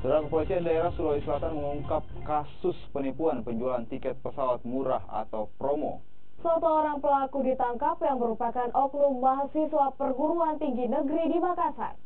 Saudara, Kepolisian Daerah Sulawesi Selatan mengungkap kasus penipuan penjualan tiket pesawat murah atau promo. Satu orang pelaku ditangkap yang merupakan oknum mahasiswa perguruan tinggi negeri di Makassar.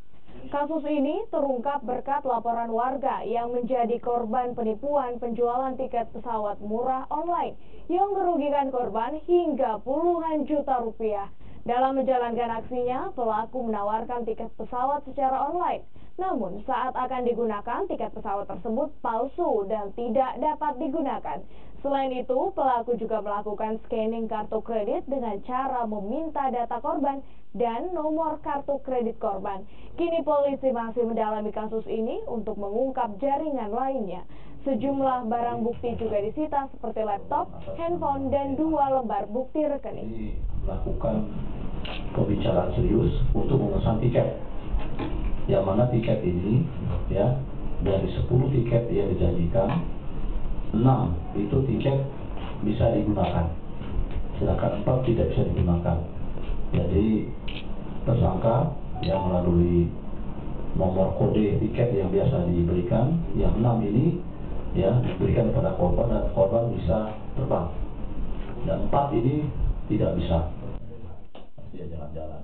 Kasus ini terungkap berkat laporan warga yang menjadi korban penipuan penjualan tiket pesawat murah online yang merugikan korban hingga puluhan juta rupiah. Dalam menjalankan aksinya, pelaku menawarkan tiket pesawat secara online. Namun, saat akan digunakan, tiket pesawat tersebut palsu dan tidak dapat digunakan. Selain itu, pelaku juga melakukan scanning kartu kredit dengan cara meminta data korban dan nomor kartu kredit korban. Kini polisi masih mendalami kasus ini untuk mengungkap jaringan lainnya. Sejumlah barang bukti juga disita seperti laptop, handphone, dan 2 lembar bukti rekening. Melakukan pembicaraan serius untuk memesan tiket, yang mana tiket ini ya dari 10 tiket yang dijanjikan, 6 itu tiket bisa digunakan, sedangkan 4 tidak bisa digunakan. Jadi tersangka yang melalui nomor kode tiket yang biasa diberikan, yang 6 ini ya diberikan kepada korban dan korban bisa terbang, dan 4 ini tidak bisa. Dia jalan-jalan.